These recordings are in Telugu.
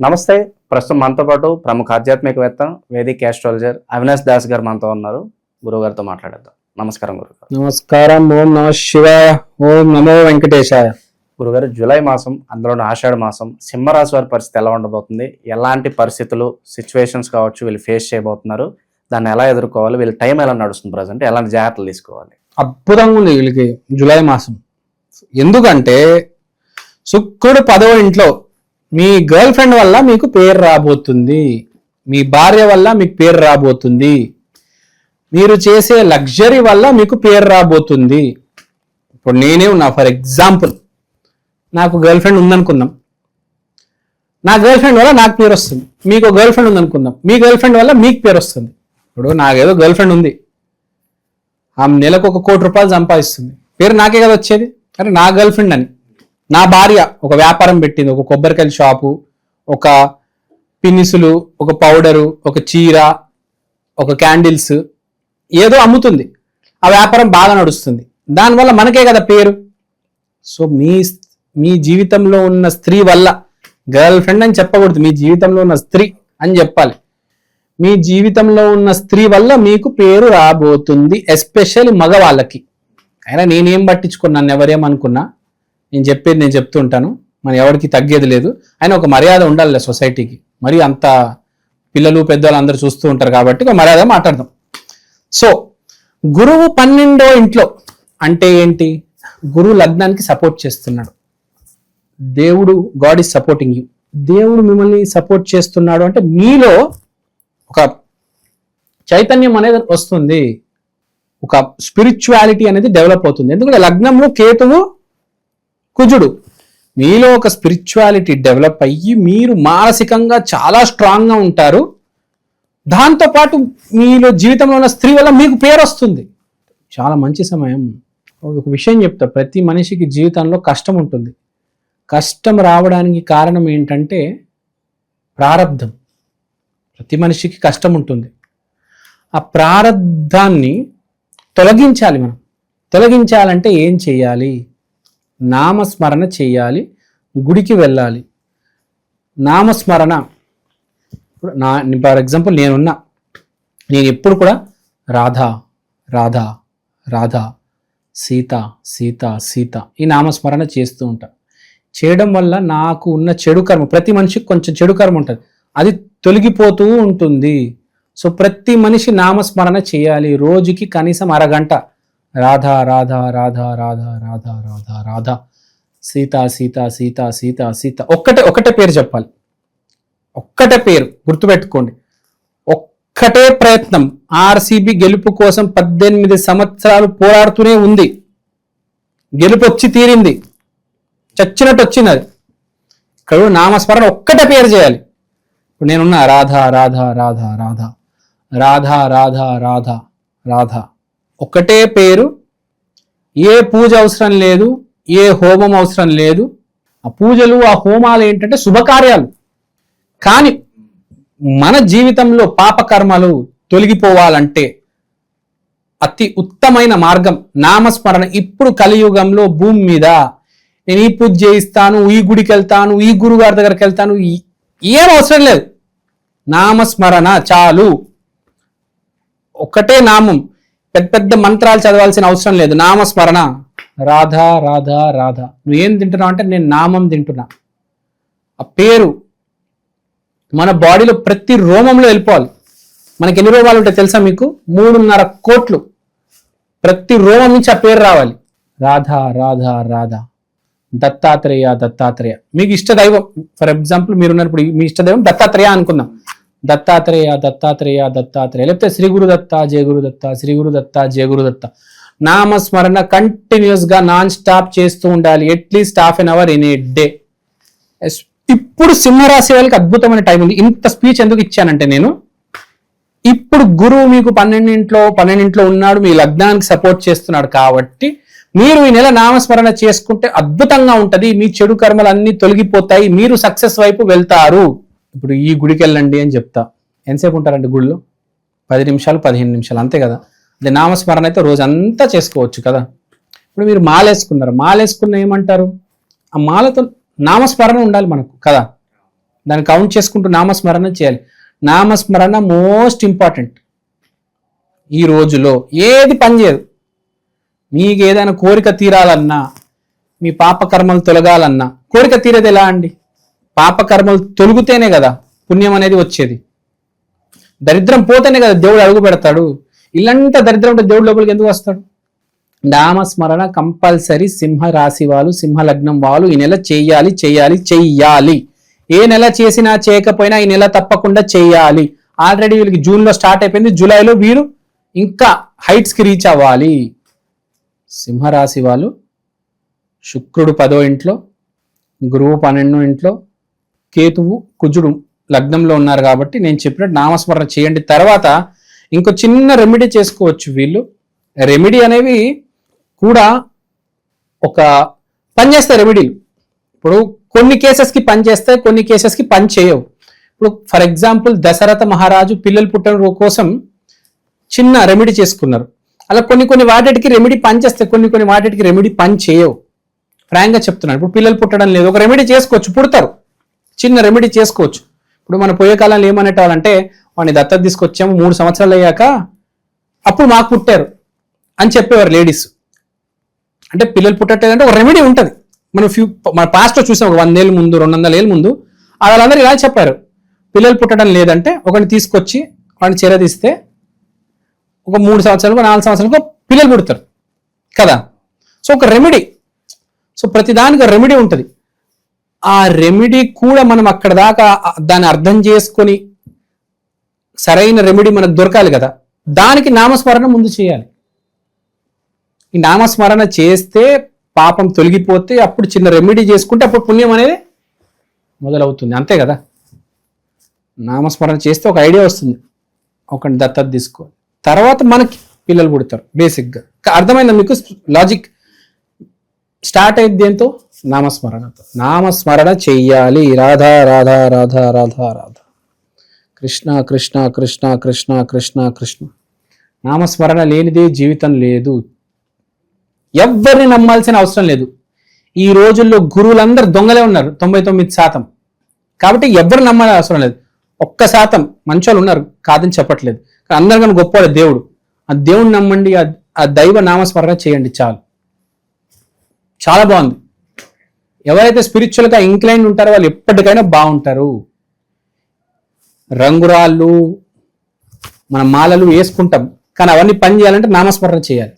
నమస్తే. ప్రస్తుతం మనతో పాటు ప్రముఖ ఆధ్యాత్మికవేత్త, వేదిక్ ఆస్ట్రాలజర్ అవినాష్ దాస్ గారు మనతో ఉన్నారు. గురుగారితో మాట్లాడేద్దాం. నమస్కారం గురుగారు. నమస్కారం. ఓం నమ శివాయ. ఓం నమో వెంకటేశాయ. గురుగారు, జూలై మాసం, అందులోని ఆషాఢ మాసం, సింహరాశి వారి పరిస్థితి ఎలా ఉండబోతుంది? ఎలాంటి పరిస్థితులు, సిచ్యువేషన్స్ కావచ్చు వీళ్ళు ఫేస్ చేయబోతున్నారు? దాన్ని ఎలా ఎదుర్కోవాలి? వీళ్ళ టైం ఎలా నడుస్తుంది? ప్రజెంట్ ఎలాంటి జాగ్రత్తలు తీసుకోవాలి? అద్భుతంగా ఉంది వీళ్ళకి జూలై మాసం. ఎందుకంటే శుక్రుడు 10వ ఇంట్లో. మీ గర్ల్ ఫ్రెండ్ వల్ల మీకు పేరు రాబోతుంది, మీ భార్య వల్ల మీకు పేరు రాబోతుంది, మీరు చేసే లగ్జరీ వల్ల మీకు పేరు రాబోతుంది. ఇప్పుడు నేనే ఉన్నా, ఫర్ ఎగ్జాంపుల్ నాకు గర్ల్ ఫ్రెండ్ ఉందనుకుందాం, నా గర్ల్ ఫ్రెండ్ వల్ల నాకు పేరు వస్తుంది. మీకు గర్ల్ ఫ్రెండ్ ఉందనుకుందాం, మీ గర్ల్ ఫ్రెండ్ వల్ల మీకు పేరు వస్తుంది. ఇప్పుడు నాకేదో గర్ల్ ఫ్రెండ్ ఉంది, ఆమె నెలకు 1 కోటి రూపాయలు సంపాదిస్తుంది, పేరు నాకే కదా వచ్చేది. అరే నా గర్ల్ ఫ్రెండ్ అని. నా భార్య ఒక వ్యాపారం పెట్టింది, ఒక కొబ్బరికాయల షాపు, ఒక పిన్నిసులు, ఒక పౌడరు, ఒక చీర, ఒక క్యాండిల్స్ ఏదో అమ్ముతుంది. ఆ వ్యాపారం బాగా నడుస్తుంది, దానివల్ల మనకే కదా పేరు. సో మీ జీవితంలో ఉన్న స్త్రీ వల్ల, గర్ల్ ఫ్రెండ్ అని చెప్పకూడదు, మీ జీవితంలో ఉన్న స్త్రీ అని చెప్పాలి. మీ జీవితంలో ఉన్న స్త్రీ వల్ల మీకు పేరు రాబోతుంది, ఎస్పెషల్లీ మగవాళ్ళకి. అయినా నేనేం పట్టించుకున్నాను, ఎవరేమనుకున్నా, నేను చెప్పేది నేను చెప్తుంటాను. మన ఎవరికి తగ్గేది లేదు. అయినా ఒక మర్యాద ఉండాలి సొసైటీకి. మరి అంత పిల్లలు పెద్దవాళ్ళు అందరూ చూస్తూ ఉంటారు కాబట్టి ఒక మర్యాద మాట్లాడదాం. సో గురువు 12వ ఇంట్లో అంటే ఏంటి? గురువు లగ్నానికి సపోర్ట్ చేస్తున్నాడు. దేవుడు, గాడ్ ఈజ్ సపోర్టింగ్ యూ. దేవుడు మిమ్మల్ని సపోర్ట్ చేస్తున్నాడు అంటే మీలో ఒక చైతన్యం అనేది వస్తుంది, ఒక స్పిరిచువాలిటీ అనేది డెవలప్ అవుతుంది. ఎందుకంటే లగ్నంలో కేతువు, కుజుడు. మీలో ఒక స్పిరిచువాలిటీ డెవలప్ అయ్యి మీరు మానసికంగా చాలా స్ట్రాంగ్గా ఉంటారు. దాంతోపాటు మీలో జీవితంలో ఉన్న స్త్రీ వల్ల మీకు పేరు వస్తుంది. చాలా మంచి సమయం. ఒక విషయం చెప్తా, ప్రతి మనిషికి జీవితంలో కష్టం ఉంటుంది. కష్టం రావడానికి కారణం ఏంటంటే ప్రారబ్ధం. ప్రతి మనిషికి కష్టం ఉంటుంది. ఆ ప్రారబ్ధాన్ని తొలగించాలి. మనం తొలగించాలంటే ఏం చేయాలి? నామస్మరణ చేయాలి, గుడికి వెళ్ళాలి. నామస్మరణ, ఫర్ ఎగ్జాంపుల్ నేను ఎప్పుడు కూడా రాధా రాధా రాధా, సీత సీత సీత ఈ నామస్మరణ చేస్తూ ఉంటా. చేయడం వల్ల నాకు ఉన్న చెడు కర్మ, ప్రతి మనిషికి కొంచెం చెడు కర్మ ఉంటుంది, అది తొలగిపోతూ ఉంటుంది. సో ప్రతి మనిషి నామస్మరణ చేయాలి. రోజుకి కనీసం అరగంట రాధా రాధా రాధా రాధా రాధా రాధా రాధా, సీత సీత సీత సీత సీత, ఒక్కటే పేరు చెప్పాలి. ఒక్కటే పేరు గుర్తుపెట్టుకోండి. ఒక్కటే ప్రయత్నం. ఆర్సీబీ గెలుపు కోసం 18 సంవత్సరాలు పోరాడుతూనే ఉంది. గెలుపు వచ్చి తీరింది, చచ్చినట్టు వచ్చింది. అది ఇక్కడ నామస్మరణ ఒక్కటే పేరు చేయాలి. ఇప్పుడు నేనున్నా రాధా రాధా రాధా రాధా రాధా రాధా రాధా రాధా, ఒకటే పేరు. ఏ పూజ అవసరం లేదు, ఏ హోమం అవసరం లేదు. ఆ పూజలు, ఆ హోమాలు ఏంటంటే శుభకార్యాలు. కానీ మన జీవితంలో పాపకర్మలు తొలగిపోవాలంటే అతి ఉత్తమైన మార్గం నామస్మరణ. ఇప్పుడు కలియుగంలో భూమి మీద నేను ఈ పూజ చేయిస్తాను, ఈ గుడికి వెళ్తాను, ఈ గురుగారి దగ్గరికి వెళ్తాను, ఏం అవసరం లేదు. నామస్మరణ చాలు. ఒకటే నామం, పెద్ద పెద్ద మంత్రాలు చదవాల్సిన అవసరం లేదు. నామస్మరణ, రాధా రాధా రాధా. నువ్వేం తింటున్నావు అంటే నేను నామం తింటున్నా. ఆ పేరు మన బాడీలో ప్రతి రోమంలో వెళ్ళిపోవాలి. మనకి ఎన్ని రోమాలు ఉంటాయి తెలుసా మీకు? 3.5 కోట్లు. ప్రతి రోమం నుంచి ఆ పేరు రావాలి. రాధా రాధా రాధా, దత్తాత్రేయ దత్తాత్రేయ. మీకు ఇష్ట దైవం, ఫర్ ఎగ్జాంపుల్ మీరున్నప్పుడు మీ ఇష్ట దైవం దత్తాత్రేయ అనుకుందాం. దత్తాత్రేయ దత్తాత్రేయ దత్తాత్రేయ, లేకపోతే శ్రీ గురు దత్త జయ గురు దత్త, శ్రీ గురు దత్త జయ గురు దత్త. నామస్మరణ కంటిన్యూస్ గా నాన్ స్టాప్ చేస్తూ ఉండాలి, at least ½ an hour in a day. ఇప్పుడు సింహరాశి వాళ్ళకి అద్భుతమైన టైం ఉంది. ఇంత స్పీచ్ ఎందుకు ఇచ్చానంటే, నేను ఇప్పుడు గురువు మీకు 12 ఉన్నాడు, మీ లగ్నానికి సపోర్ట్ చేస్తున్నాడు. కాబట్టి మీరు ఈ నెల నామస్మరణ చేసుకుంటే అద్భుతంగా ఉంటది. మీ చెడు కర్మలు అన్ని తొలగిపోతాయి, మీరు సక్సెస్ వైపు వెళ్తారు. ఇప్పుడు ఈ గుడికి వెళ్ళండి అని చెప్తా, ఎంతసేపు ఉంటారండి గుడిలో? 10 నిమిషాలు 15 నిమిషాలు, అంతే కదా. అదే నామస్మరణ అయితే రోజంతా చేసుకోవచ్చు కదా. ఇప్పుడు మీరు మాలేసుకున్నారు, మాలేసుకున్న ఏమంటారు? ఆ మాలతో నామస్మరణ ఉండాలి మనకు కదా. దాన్ని కౌంట్ చేసుకుంటూ నామస్మరణ చేయాలి. నామస్మరణ మోస్ట్ ఇంపార్టెంట్. ఈ రోజులో ఏది పనిచేయదు. మీకు ఏదైనా కోరిక తీరాలన్నా, మీ పాపకర్మలు తొలగాలన్నా, కోరిక తీరేది ఎలా అండి? పాపకర్మలు తొలుగుతేనే కదా పుణ్యం అనేది వచ్చేది. దరిద్రం పోతేనే కదా దేవుడు అడుగు పెడతాడు. ఇల్లంతా దరిద్రం ఉంటే దేవుడు లోపలికి ఎందుకు వస్తాడు? నామస్మరణ కంపల్సరీ. సింహ రాశి వాళ్ళు, సింహ లగ్నం వాళ్ళు ఈ నెల చెయ్యాలి చెయ్యాలి చెయ్యాలి. ఏ నెల చేసినా చేయకపోయినా ఈ నెల తప్పకుండా చెయ్యాలి. ఆల్రెడీ వీళ్ళకి జూన్లో స్టార్ట్ అయిపోయింది, జూలైలో వీరు ఇంకా హైట్స్కి రీచ్ అవ్వాలి. సింహరాశి వాళ్ళు శుక్రుడు 10వ ఇంట్లో, గురువు 12వ ఇంట్లో, కేతువు కుజుడు లగ్నంలో ఉన్నారు కాబట్టి నేను చెప్పినట్టు నామస్మరణ చేయండి. తర్వాత ఇంకో చిన్న రెమెడీ చేసుకోవచ్చు వీళ్ళు. రెమెడీ అనేవి కూడా ఒక పనిచేస్తాయి రెమెడీలు. ఇప్పుడు కొన్ని కేసెస్కి పనిచేస్తాయి, కొన్ని కేసెస్కి పని చేయవు. ఇప్పుడు ఫర్ ఎగ్జాంపుల్ దశరథ మహారాజు పిల్లలు పుట్టడం కోసం చిన్న రెమెడీ చేసుకున్నారు. అలా కొన్ని వాటికి రెమెడీ పనిచేస్తాయి, కొన్ని వాటికి రెమెడీ పని చేయవు. ఫ్రాంక్గా చెప్తున్నాను. ఇప్పుడు పిల్లలు పుట్టడం లేదు, ఒక రెమెడీ చేసుకోవచ్చు, పుడతారు, చిన్న రెమెడీ చేసుకోవచ్చు. ఇప్పుడు మన పోయే కాలంలో ఏమనేటాలంటే వాడిని దత్తత తీసుకొచ్చాము 3 సంవత్సరాలు అయ్యాక అప్పుడు మాకు పుట్టారు అని చెప్పేవారు లేడీస్. అంటే పిల్లలు పుట్టట్లేదంటే ఒక రెమెడీ ఉంటుంది. మన పాస్ట్లో చూసాం, ఒక 100 ఏళ్ళ ముందు, 200 ఏళ్ళ ముందు వాళ్ళందరూ ఇలా చెప్పారు. పిల్లలు పుట్టడం లేదంటే ఒకరిని తీసుకొచ్చి వాడిని చేరదీస్తే ఒక 3 సంవత్సరాలకు 4 సంవత్సరాలకు పిల్లలు పుడతారు కదా. సో ఒక రెమెడీ. సో ప్రతిదానికి రెమెడీ ఉంటుంది. ఆ రెమెడీ కూడా మనం అక్కడ దాకా దాన్ని అర్థం చేసుకొని సరైన రెమెడీ మనకు దొరకాలి కదా. దానికి నామస్మరణ ముందు చేయాలి. ఈ నామస్మరణ చేస్తే పాపం తొలగిపోతే అప్పుడు చిన్న రెమెడీ చేసుకుంటే అప్పుడు పుణ్యం అనేది మొదలవుతుంది. అంతే కదా. నామస్మరణ చేస్తే ఒక ఐడియా వస్తుంది, ఒకటి దత్తత తీసుకో, తర్వాత మనకి పిల్లలు పుడతారు. బేసిక్గా అర్థమైందా మీకు? లాజిక్ స్టార్ట్ అయింది దేంతో? నామస్మరణతో. నామస్మరణ చెయ్యాలి. రాధా రాధా రాధా రాధా రాధా, కృష్ణ కృష్ణ కృష్ణ కృష్ణ కృష్ణ కృష్ణ. నామస్మరణ లేనిదే జీవితం లేదు. ఎవ్వరిని నమ్మాల్సిన అవసరం లేదు. ఈ రోజుల్లో గురువులందరూ దొంగలే ఉన్నారు 99%. కాబట్టి ఎవ్వరు నమ్మాల్సిన అవసరం లేదు. 1% మంచోళ్ళు ఉన్నారు, కాదని చెప్పట్లేదు. అందరికన్నా గొప్పవాడు దేవుడు. ఆ దేవుడిని నమ్మండి, ఆ దైవ నామస్మరణ చేయండి, చాలు. చాలా బాగుంది. ఎవరైతే స్పిరిచువల్గా ఇంక్లైన్ ఉంటారో వాళ్ళు ఎప్పటికైనా బాగుంటారు. రంగురాళ్ళు, మన మాలలు వేసుకుంటాం, కానీ అవన్నీ పని చేయాలంటే నామస్మరణ చేయాలి.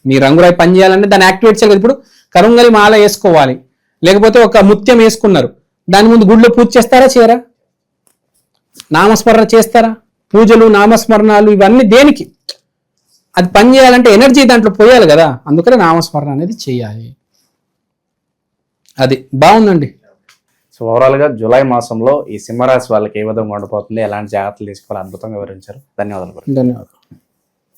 మీ రంగురాయి పని చేయాలంటే దాన్ని యాక్టివేట్ చేయాలి. ఇప్పుడు కరుంగలి మాల వేసుకోవాలి, లేకపోతే ఒక ముత్యం వేసుకున్నారు, దాని ముందు గుడిలో పూజ చేస్తారా చేయరా? నామస్మరణ చేస్తారా? పూజలు, నామస్మరణాలు ఇవన్నీ దేనికి? అది పని చేయాలంటే ఎనర్జీ దాంట్లో పోయాలి కదా. అందుకనే నామస్మరణ అనేది చేయాలి. అది బాగుందండి. సో ఓవరాల్గా జూలై మాసంలో ఈ సింహరాశి వాళ్ళకి ఏ విధంగా ఉండబోతుంది, ఎలాంటి జాగ్రత్తలు తీసుకోవాలి, అద్భుతంగా వివరించారు. ధన్యవాదాలు. ధన్యవాదాలు.